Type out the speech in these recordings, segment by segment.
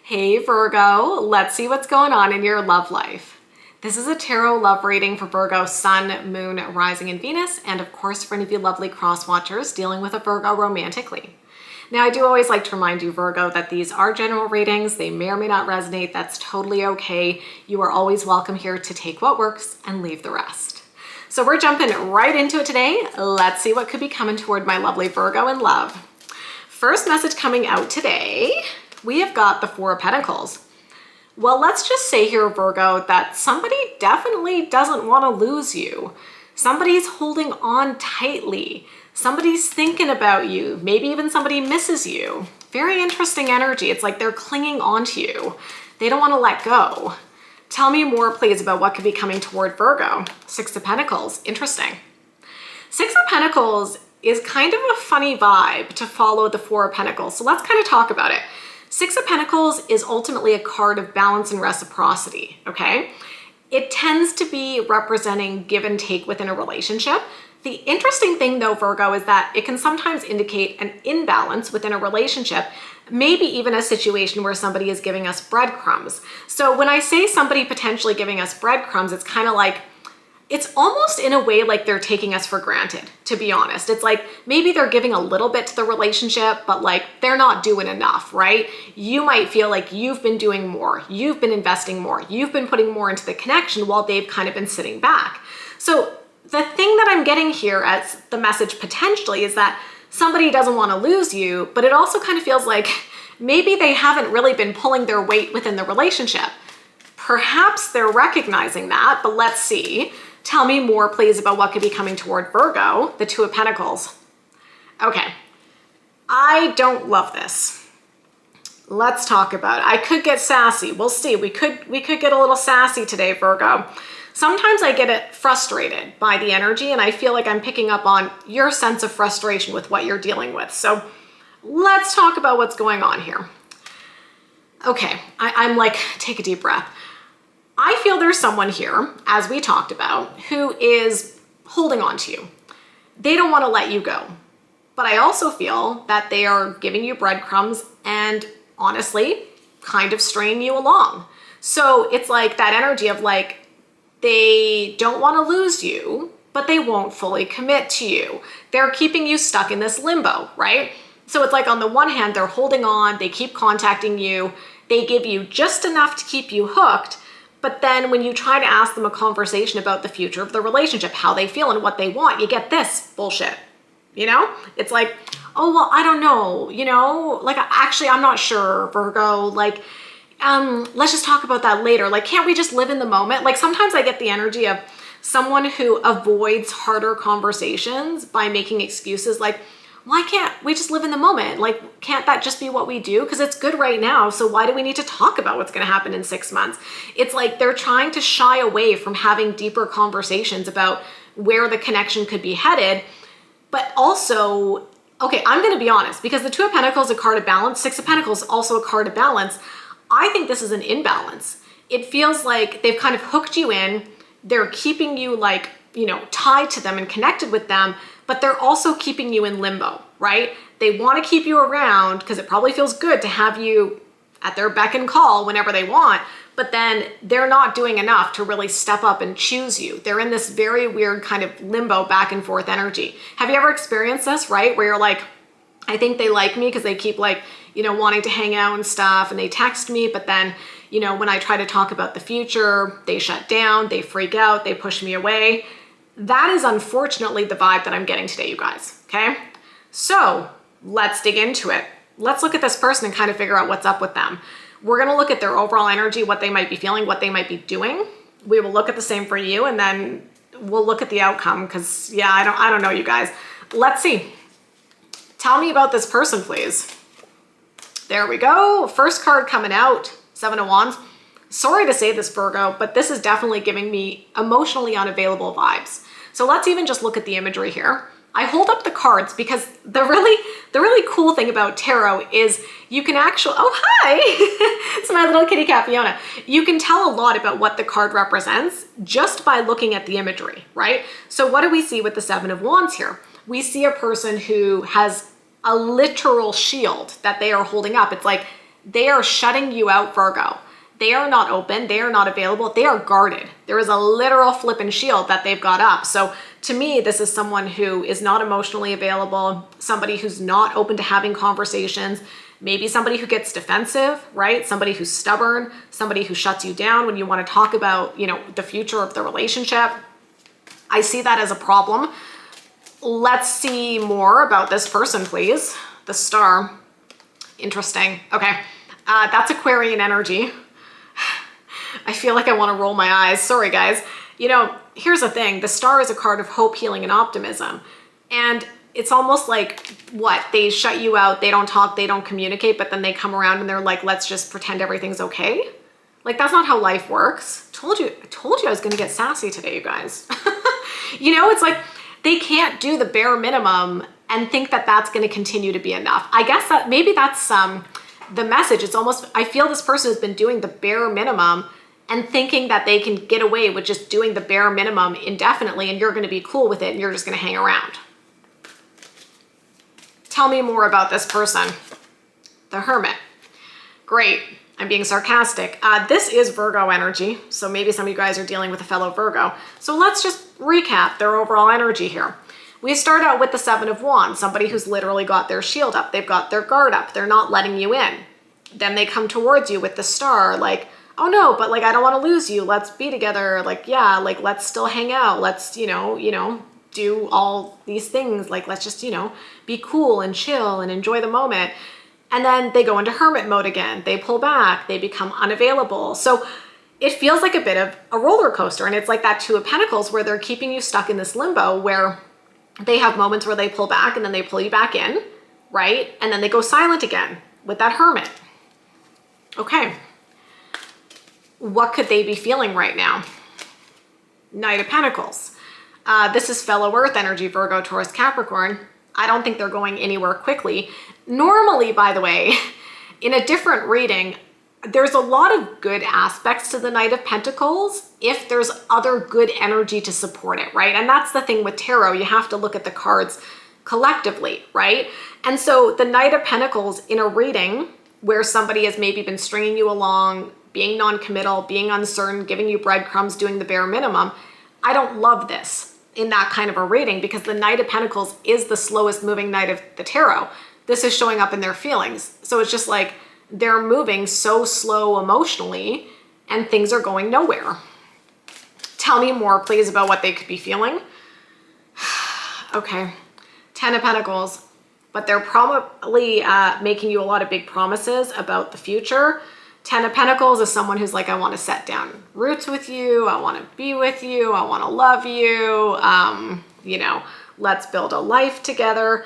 Hey Virgo, let's see what's going on in your love life. This is a tarot love reading for Virgo Sun, Moon, Rising, and Venus, and of course for any of you lovely cross watchers dealing with a Virgo romantically. Now, I do always like to remind you, Virgo, that these are general readings. They may or may not resonate. That's totally okay. You are always welcome here to take what works and leave the rest. So we're jumping right into it today. Let's see what could be coming toward my lovely Virgo in love. First message coming out today, we have got the Four of Pentacles. Well, let's just say here, Virgo, that somebody definitely doesn't want to lose you. Somebody's holding on tightly. Somebody's thinking about you. Maybe even somebody misses you. Very interesting energy. It's like they're clinging onto you. They don't want to let go. Tell me more, please, about what could be coming toward Virgo. Six of Pentacles. Interesting. Six of Pentacles is kind of a funny vibe to follow the Four of Pentacles. So let's kind of talk about it. Six of Pentacles is ultimately a card of balance and reciprocity, okay? It tends to be representing give and take within a relationship. The interesting thing though, Virgo, is that it can sometimes indicate an imbalance within a relationship, maybe even a situation where somebody is giving us breadcrumbs. So when I say somebody potentially giving us breadcrumbs, it's kind of like, it's almost in a way like they're taking us for granted, to be honest. It's like maybe they're giving a little bit to the relationship, but like they're not doing enough, right? You might feel like you've been doing more, you've been investing more, you've been putting more into the connection while they've kind of been sitting back. So the thing that I'm getting here as the message potentially is that somebody doesn't want to lose you, but it also kind of feels like maybe they haven't really been pulling their weight within the relationship. Perhaps they're recognizing that, but let's see. Tell me more, please, about what could be coming toward Virgo, the Two of Pentacles. Okay, I don't love this. Let's talk about it. I could get sassy. We'll see. We could get a little sassy today, Virgo. Sometimes I get it frustrated by the energy, and I feel like I'm picking up on your sense of frustration with what you're dealing with. So let's talk about what's going on here. Okay, I'm like, take a deep breath. I feel there's someone here, as we talked about, who is holding on to you. They don't want to let you go. But I also feel that they are giving you breadcrumbs and honestly, kind of stringing you along. So it's like that energy of like, they don't want to lose you, but they won't fully commit to you. They're keeping you stuck in this limbo, right? So it's like on the one hand, they're holding on, they keep contacting you, they give you just enough to keep you hooked. But then when you try to ask them a conversation about the future of the relationship, how they feel and what they want, you get this bullshit, you know? It's like, oh, well, I don't know, you know? Like, actually, I'm not sure, Virgo. Like, let's just talk about that later. Like, can't we just live in the moment? Like, sometimes I get the energy of someone who avoids harder conversations by making excuses like, why can't we just live in the moment? Like, can't that just be what we do? Because it's good right now. So why do we need to talk about what's going to happen in 6 months? It's like they're trying to shy away from having deeper conversations about where the connection could be headed. But also, okay, I'm going to be honest, because the Two of Pentacles is a card of balance. Six of Pentacles is also a card of balance. I think this is an imbalance. It feels like they've kind of hooked you in. They're keeping you like, you know, tied to them and connected with them, but they're also keeping you in limbo, right? They want to keep you around because it probably feels good to have you at their beck and call whenever they want, but then they're not doing enough to really step up and choose you. They're in this very weird kind of limbo back and forth energy. Have you ever experienced this, right? Where you're like, I think they like me because they keep like, you know, wanting to hang out and stuff, and they text me, but then, you know, when I try to talk about the future, they shut down, they freak out, they push me away. That is unfortunately the vibe that I'm getting today, you guys, okay? So let's dig into it. Let's look at this person and kind of figure out what's up with them. We're gonna look at their overall energy, what they might be feeling, what they might be doing. We will look at the same for you, and then we'll look at the outcome because, yeah, I don't know, you guys. Let's see. Tell me about this person, please. There we go. First card coming out, Seven of Wands. Sorry to say this, Virgo, but this is definitely giving me emotionally unavailable vibes. So let's even just look at the imagery here. I hold up the cards because the really cool thing about tarot is you can actually, oh, hi, it's my little kitty cat, Fiona. You can tell a lot about what the card represents just by looking at the imagery, right? So what do we see with the Seven of Wands here? We see a person who has a literal shield that they are holding up. It's like They are shutting you out, Virgo. They are not open. They are not available. They are guarded. There is a literal flippin' shield that they've got up. So to me, this is someone who is not emotionally available, somebody who's not open to having conversations, maybe somebody who gets defensive, right? Somebody who's stubborn, somebody who shuts you down when you want to talk about, the future of the relationship. I see that as a problem. Let's see more about this person, please. The Star. Interesting. Okay. That's Aquarian energy. I feel like I want to roll my eyes. Sorry, guys. Here's the thing. The Star is a card of hope, healing, and optimism. And it's almost like, they shut you out, they don't talk, they don't communicate, but then they come around and they're like, let's just pretend everything's okay. Like, that's not how life works. I told you I was going to get sassy today, you guys. It's like they can't do the bare minimum and think that that's going to continue to be enough. I guess that maybe that's the message. It's almost, I feel this person has been doing the bare minimum and thinking that they can get away with just doing the bare minimum indefinitely, and you're going to be cool with it and you're just going to hang around. Tell me more about this person. The Hermit. Great. I'm being sarcastic. This is Virgo energy, so maybe some of you guys are dealing with a fellow Virgo. So let's just recap their overall energy here. We start out with the Seven of Wands, somebody who's literally got their shield up. They've got their guard up. They're not letting you in. Then they come towards you with the Star, like, oh no, but like, I don't want to lose you. Let's be together. Like, yeah, like, let's still hang out. Let's, do all these things. Like, let's just, be cool and chill and enjoy the moment. And then they go into hermit mode again. They pull back. They become unavailable. So it feels like a bit of a roller coaster. And it's like that Two of Pentacles where they're keeping you stuck in this limbo where they have moments where they pull back and then they pull you back in, right? And then they go silent again with that Hermit. Okay. What could they be feeling right now? Knight of Pentacles. This is fellow Earth energy, Virgo, Taurus, Capricorn. I don't think they're going anywhere quickly. Normally, by the way, in a different reading, there's a lot of good aspects to the Knight of Pentacles if there's other good energy to support it, right? And that's the thing with tarot. You have to look at the cards collectively, right? And so the Knight of Pentacles in a reading where somebody has maybe been stringing you along, being non-committal, being uncertain, giving you breadcrumbs, doing the bare minimum, I don't love this in that kind of a reading because the Knight of Pentacles is the slowest moving Knight of the tarot. This is showing up in their feelings. So it's just like they're moving so slow emotionally and things are going nowhere. Tell me more, please, about what they could be feeling. Okay, 10 of Pentacles, but they're probably making you a lot of big promises about the future. 10 of Pentacles is someone who's like, I want to set down roots with you. I want to be with you. I want to love you. Let's build a life together.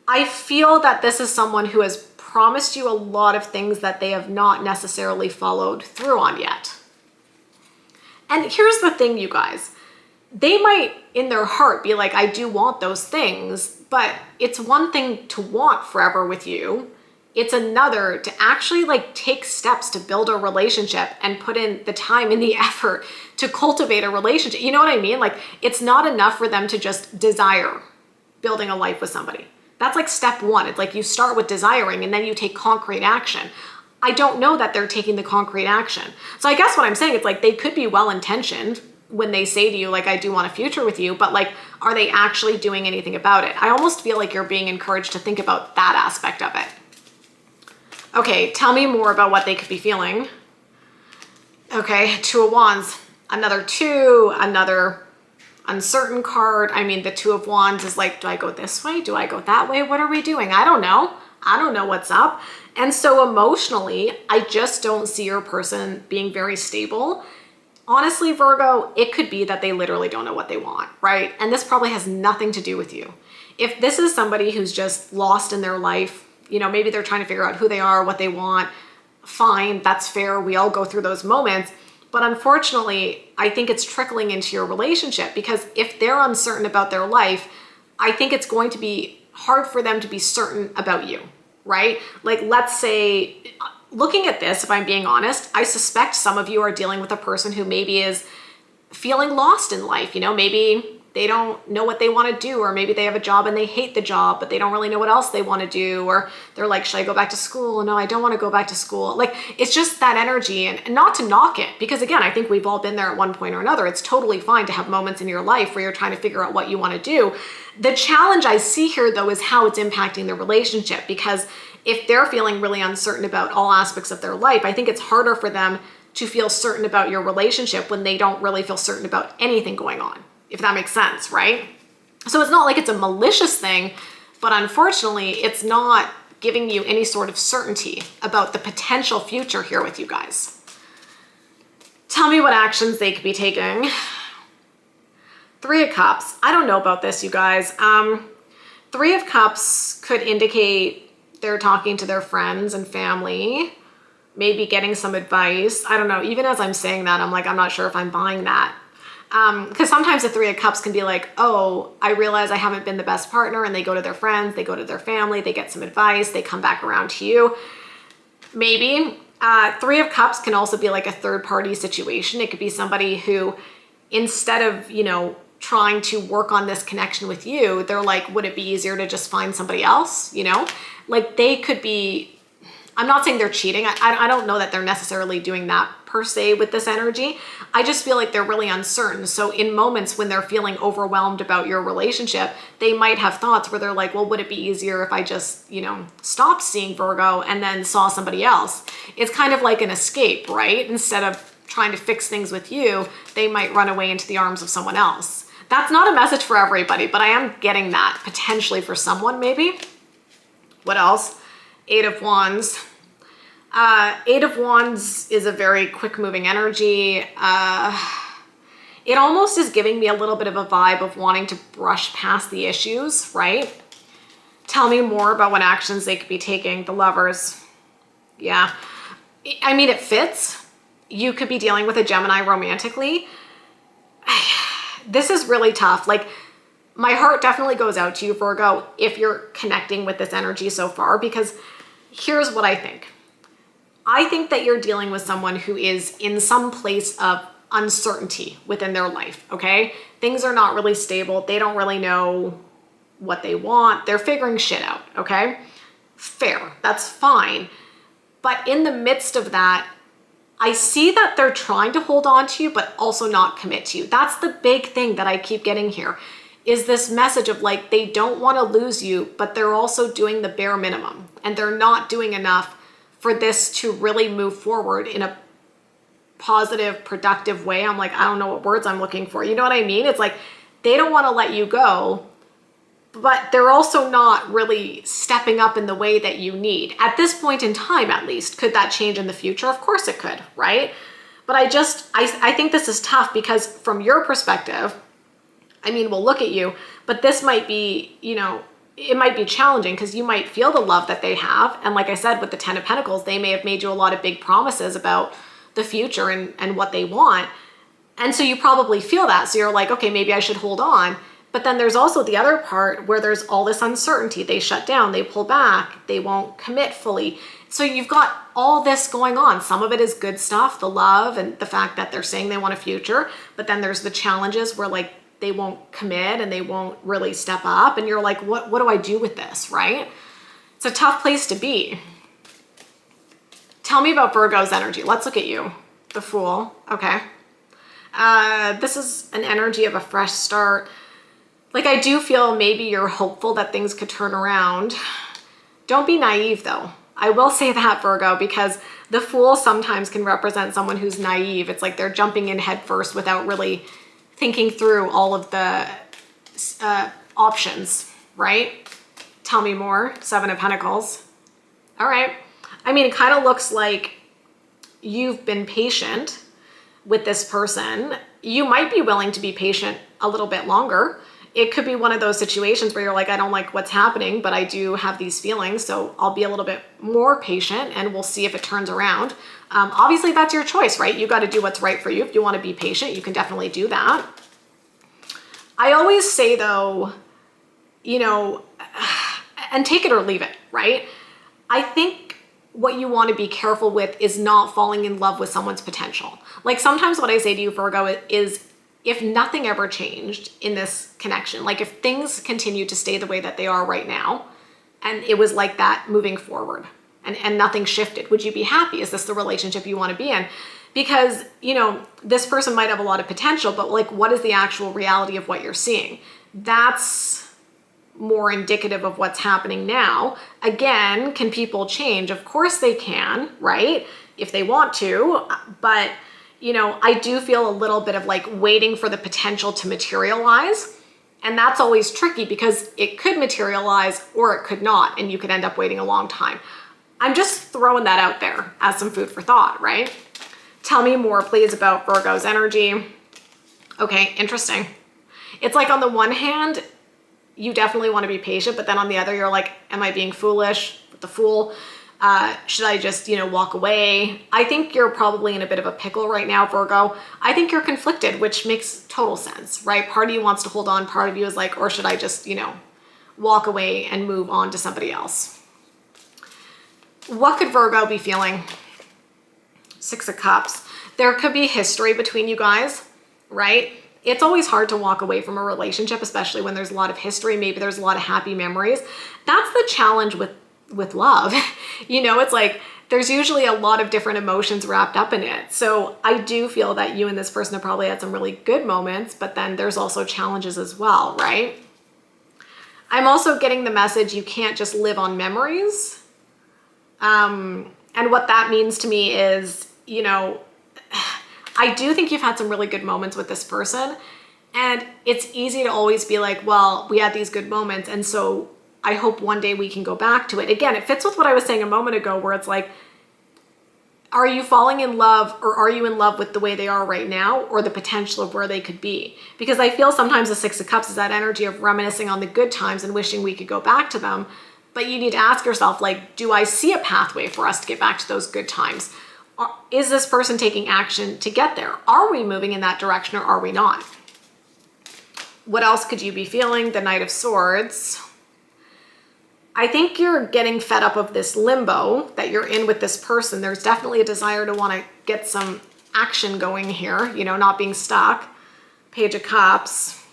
I feel that this is someone who has promised you a lot of things that they have not necessarily followed through on yet. And here's the thing, you guys. They might, in their heart, be like, I do want those things, but it's one thing to want forever with you. It's another to actually take steps to build a relationship and put in the time and the effort to cultivate a relationship. You know what I mean? It's not enough for them to just desire building a life with somebody. That's like step one. It's like you start with desiring and then you take concrete action. I don't know that they're taking the concrete action. So I guess what I'm saying, it's like they could be well-intentioned when they say to you, I do want a future with you, but are they actually doing anything about it? I almost feel like you're being encouraged to think about that aspect of it. Okay, tell me more about what they could be feeling. Okay, Two of Wands, another two, another uncertain card. I mean, the Two of Wands is like, do I go this way? Do I go that way? What are we doing? I don't know. I don't know what's up. And so emotionally, I just don't see your person being very stable. Honestly, Virgo, it could be that they literally don't know what they want, right? And this probably has nothing to do with you. If this is somebody who's just lost in their life, maybe they're trying to figure out who they are, what they want, fine, that's fair. We all go through those moments. But unfortunately, I think it's trickling into your relationship because if they're uncertain about their life, I think it's going to be hard for them to be certain about you, right? Let's say, looking at this, if I'm being honest, I suspect some of you are dealing with a person who maybe is feeling lost in life. Maybe they don't know what they want to do, or maybe they have a job and they hate the job, but they don't really know what else they want to do, or they're like, should I go back to school? No, I don't want to go back to school. Like, it's just that energy, and not to knock it, because again, I think we've all been there at one point or another. It's totally fine to have moments in your life where you're trying to figure out what you want to do. The challenge I see here though is how it's impacting the relationship, because if they're feeling really uncertain about all aspects of their life, I think it's harder for them to feel certain about your relationship when they don't really feel certain about anything going on, if that makes sense, right? So it's not like it's a malicious thing, but unfortunately, it's not giving you any sort of certainty about the potential future here with you guys. Tell me what actions they could be taking. Three of Cups. I don't know about this, you guys. Three of Cups could indicate they're talking to their friends and family, maybe getting some advice. I don't know. Even as I'm saying that, I'm like, I'm not sure if I'm buying that. Because sometimes the Three of Cups can be like, oh, I realize I haven't been the best partner, and they go to their friends, they go to their family, they get some advice, they come back around to you. Maybe. Three of Cups can also be like a third party situation. It could be somebody who, instead of, trying to work on this connection with you, they're like, would it be easier to just find somebody else? Like they could be, I'm not saying they're cheating. I don't know that they're necessarily doing that per se with this energy. I just feel like they're really uncertain. So in moments when they're feeling overwhelmed about your relationship, they might have thoughts where they're like, well, would it be easier if I just, stopped seeing Virgo and then saw somebody else? It's kind of like an escape, right? Instead of trying to fix things with you, they might run away into the arms of someone else. That's not a message for everybody, but I am getting that potentially for someone maybe. What else? Eight of Wands. Eight of Wands is a very quick moving energy. It almost is giving me a little bit of a vibe of wanting to brush past the issues, right? Tell me more about what actions they could be taking. The Lovers. Yeah. I mean, it fits. You could be dealing with a Gemini romantically. This is really tough. Like, my heart definitely goes out to you, Virgo, if you're connecting with this energy so far, because here's what I think. I think that you're dealing with someone who is in some place of uncertainty within their life, okay? Things are not really stable. They don't really know what they want. They're figuring shit out, okay? Fair. That's fine. But in the midst of that, I see that they're trying to hold on to you, but also not commit to you. That's the big thing that I keep getting here, is this message of like, they don't want to lose you, but they're also doing the bare minimum, and they're not doing enough for this to really move forward in a positive, productive way. I'm like, I don't know what words I'm looking for. You know what I mean? It's like, they don't want to let you go, but they're also not really stepping up in the way that you need. At this point in time, at least. Could that change in the future? Of course it could, right? But I think this is tough because from your perspective, I mean, we'll look at you, but this might be, it might be challenging because you might feel the love that they have. And like I said, with the Ten of Pentacles, they may have made you a lot of big promises about the future and what they want. And so you probably feel that. So you're like, okay, maybe I should hold on. But then there's also the other part where there's all this uncertainty. They shut down, they pull back, they won't commit fully. So you've got all this going on. Some of it is good stuff, the love and the fact that they're saying they want a future. But then there's the challenges where like they won't commit and they won't really step up. And you're like, what do I do with this, right? It's a tough place to be. Tell me about Virgo's energy. Let's look at you. The Fool. Okay. This is an energy of a fresh start. Like, I do feel maybe you're hopeful that things could turn around. Don't be naive though. I will say that, Virgo, because the Fool sometimes can represent someone who's naive. It's like they're jumping in head first without really thinking through all of the options, right? Tell me more. Seven of Pentacles. All right. I mean, it kind of looks like you've been patient with this person. You might be willing to be patient a little bit longer. It could be one of those situations where you're like, I don't like what's happening, but I do have these feelings, so I'll be a little bit more patient and we'll see if it turns around. Obviously, that's your choice, right? You got to do what's right for you. If you want to be patient, you can definitely do that. I always say, though, and take it or leave it, right? I think what you want to be careful with is not falling in love with someone's potential. Like sometimes what I say to you, Virgo, is if nothing ever changed in this connection, like if things continue to stay the way that they are right now, and it was like that moving forward and nothing shifted, would you be happy? Is this the relationship you want to be in? Because, you know, this person might have a lot of potential, but like, what is the actual reality of what you're seeing? That's more indicative of what's happening now. Again, can people change? Of course they can, right? If they want to, but you know, I do feel a little bit of like waiting for the potential to materialize. And that's always tricky because it could materialize or it could not, and you could end up waiting a long time. I'm just throwing that out there as some food for thought, right? Tell me more, please, about Virgo's energy. Okay, interesting. It's like on the one hand, you definitely want to be patient, but then on the other, you're like, am I being foolish with the Fool? Should I just, you know, walk away? I think you're probably in a bit of a pickle right now, Virgo. I think you're conflicted, which makes total sense, right? Part of you wants to hold on. Part of you is like, or should I just, you know, walk away and move on to somebody else? What could Virgo be feeling? Six of Cups. There could be history between you guys, right? It's always hard to walk away from a relationship, especially when there's a lot of history. Maybe there's a lot of happy memories. That's the challenge with love. You know, it's like there's usually a lot of different emotions wrapped up in it. So I do feel that you and this person have probably had some really good moments, but then there's also challenges as well, right? I'm also getting the message you can't just live on memories. And what that means to me is, you know, I do think you've had some really good moments with this person, and it's easy to always be like, well, we had these good moments, and so I hope one day we can go back to it. Again, it fits with what I was saying a moment ago, where it's like, are you falling in love, or are you in love with the way they are right now, or the potential of where they could be? Because I feel sometimes the Six of Cups is that energy of reminiscing on the good times and wishing we could go back to them. But you need to ask yourself, like, do I see a pathway for us to get back to those good times? Is this person taking action to get there? Are we moving in that direction, or are we not? What else could you be feeling? The Knight of Swords. I think you're getting fed up of this limbo that you're in with this person. There's definitely a desire to want to get some action going here, you know, not being stuck. Page of Cups.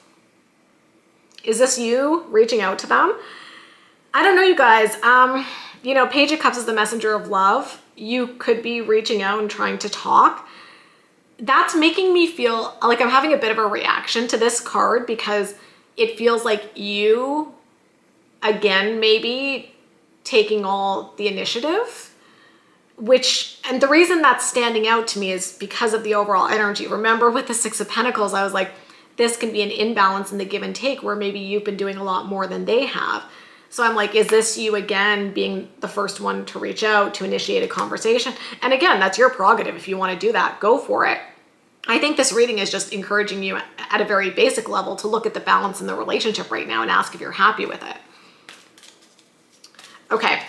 Is this you reaching out to them? I don't know, you guys. You know, Page of Cups is the messenger of love. You could be reaching out and trying to talk. That's making me feel like I'm having a bit of a reaction to this card, because it feels like you, again, maybe taking all the initiative, and the reason that's standing out to me is because of the overall energy. Remember with the Six of Pentacles, I was like, this can be an imbalance in the give and take, where maybe you've been doing a lot more than they have. So I'm like, is this you again being the first one to reach out, to initiate a conversation? And again, that's your prerogative. If you want to do that, go for it. I think this reading is just encouraging you at a very basic level to look at the balance in the relationship right now and ask if you're happy with it. Okay.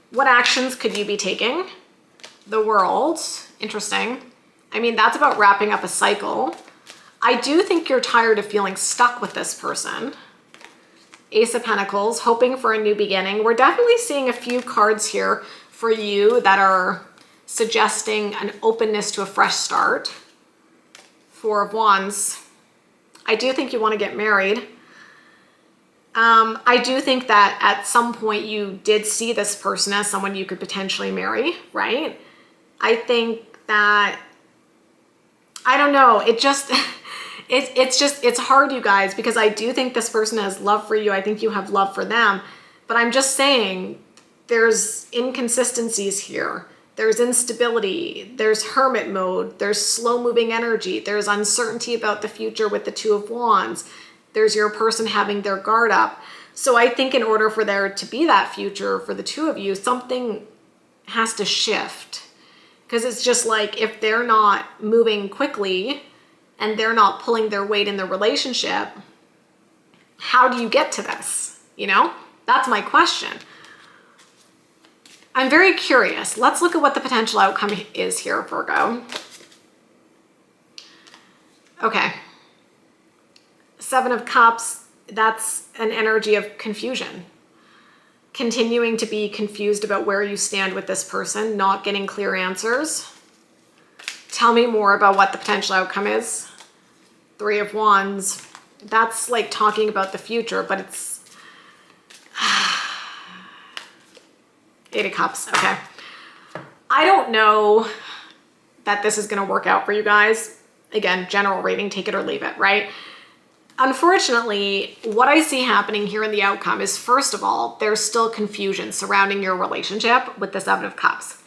What actions could you be taking? The World. Interesting. I mean, that's about wrapping up a cycle. I do think you're tired of feeling stuck with this person. Ace of Pentacles, hoping for a new beginning. We're definitely seeing a few cards here for you that are suggesting an openness to a fresh start. Four of Wands. I do think you want to get married. I do think that at some point you did see this person as someone you could potentially marry, right? I think that, I don't know, it's hard, you guys, because I do think this person has love for you. I think you have love for them, but I'm just saying there's inconsistencies here. There's instability, there's hermit mode, there's slow moving energy, there's uncertainty about the future with the Two of Wands. There's your person having their guard up. So I think in order for there to be that future for the two of you, something has to shift. Because it's just like, if they're not moving quickly and they're not pulling their weight in the relationship, how do you get to this? You know, that's my question. I'm very curious. Let's look at what the potential outcome is here, Virgo. Okay. Seven of Cups, that's an energy of confusion. Continuing to be confused about where you stand with this person, not getting clear answers. Tell me more about what the potential outcome is. Three of Wands, that's like talking about the future, but it's Eight of Cups. Okay. I don't know that this is going to work out for you guys. Again, general reading, take it or leave it, right? Unfortunately, what I see happening here in the outcome is, first of all, there's still confusion surrounding your relationship with the Seven of Cups.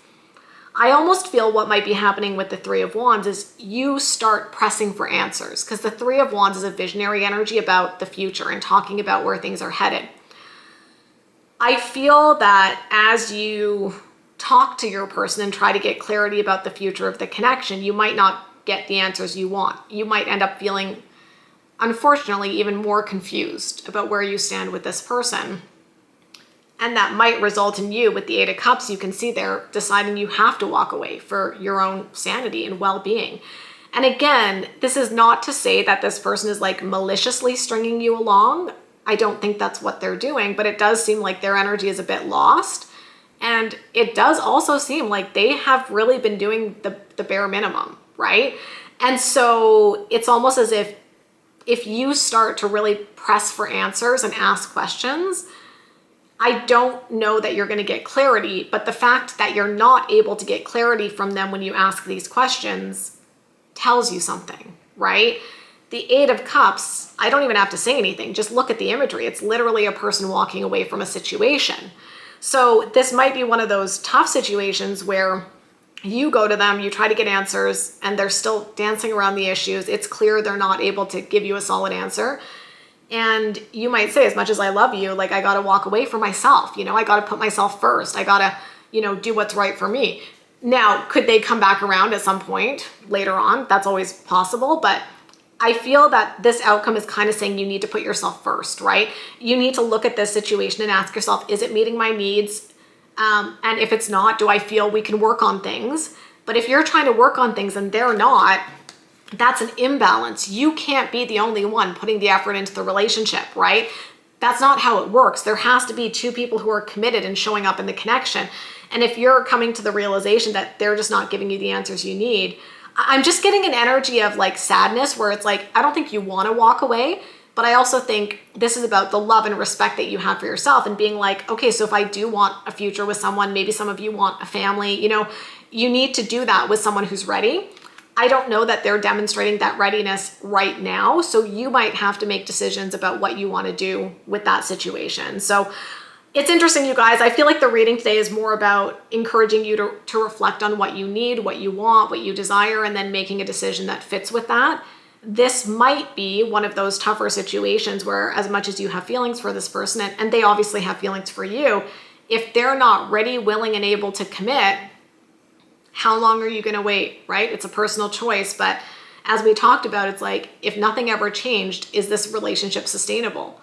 I almost feel what might be happening with the Three of Wands is you start pressing for answers, because the Three of Wands is a visionary energy about the future and talking about where things are headed. I feel that as you talk to your person and try to get clarity about the future of the connection, you might not get the answers you want. You might end up feeling, unfortunately, even more confused about where you stand with this person. And that might result in you, with the Eight of Cups, you can see there, deciding you have to walk away for your own sanity and well-being. And again, this is not to say that this person is like maliciously stringing you along. I don't think that's what they're doing, but it does seem like their energy is a bit lost. And it does also seem like they have really been doing the bare minimum, right? And so it's almost as if you start to really press for answers and ask questions, I don't know that you're going to get clarity, but the fact that you're not able to get clarity from them when you ask these questions tells you something, right? The Eight of Cups, I don't even have to say anything. Just look at the imagery. It's literally a person walking away from a situation. So this might be one of those tough situations where you go to them, you try to get answers, and they're still dancing around the issues. It's clear they're not able to give you a solid answer. And you might say, as much as I love you, like, I got to walk away from myself. You know, I got to put myself first. I got to, you know, do what's right for me. Now, could they come back around at some point later on? That's always possible. But I feel that this outcome is kind of saying you need to put yourself first, right? You need to look at this situation and ask yourself, is it meeting my needs? And if it's not, do I feel we can work on things? But if you're trying to work on things and they're not, that's an imbalance. You can't be the only one putting the effort into the relationship, right? That's not how it works. There has to be two people who are committed and showing up in the connection. And if you're coming to the realization that they're just not giving you the answers you need, I'm just getting an energy of like sadness where it's like, I don't think you want to walk away, but I also think this is about the love and respect that you have for yourself and being like, okay, so if I do want a future with someone, maybe some of you want a family, you know, you need to do that with someone who's ready. I don't know that they're demonstrating that readiness right now. So you might have to make decisions about what you want to do with that situation. So it's interesting, you guys. I feel like the reading today is more about encouraging you to reflect on what you need, what you want, what you desire, and then making a decision that fits with that. This might be one of those tougher situations where, as much as you have feelings for this person, and they obviously have feelings for you, if they're not ready, willing, and able to commit, how long are you going to wait, right? It's a personal choice. But as we talked about, it's like, if nothing ever changed, is this relationship sustainable?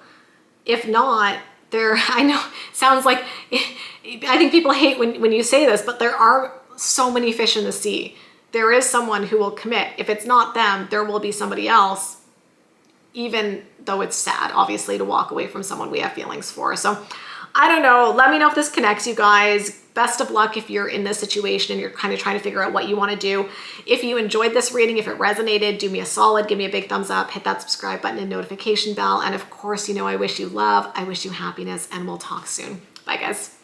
If not, I know it sounds like, I think people hate when you say this, but there are so many fish in the sea. There is someone who will commit. If it's not them, there will be somebody else, even though it's sad, obviously, to walk away from someone we have feelings for. So I don't know. Let me know if this connects, you guys. Best of luck if you're in this situation and you're kind of trying to figure out what you want to do. If you enjoyed this reading, if it resonated, do me a solid, give me a big thumbs up, hit that subscribe button and notification bell. And of course, you know, I wish you love, I wish you happiness, and we'll talk soon. Bye, guys.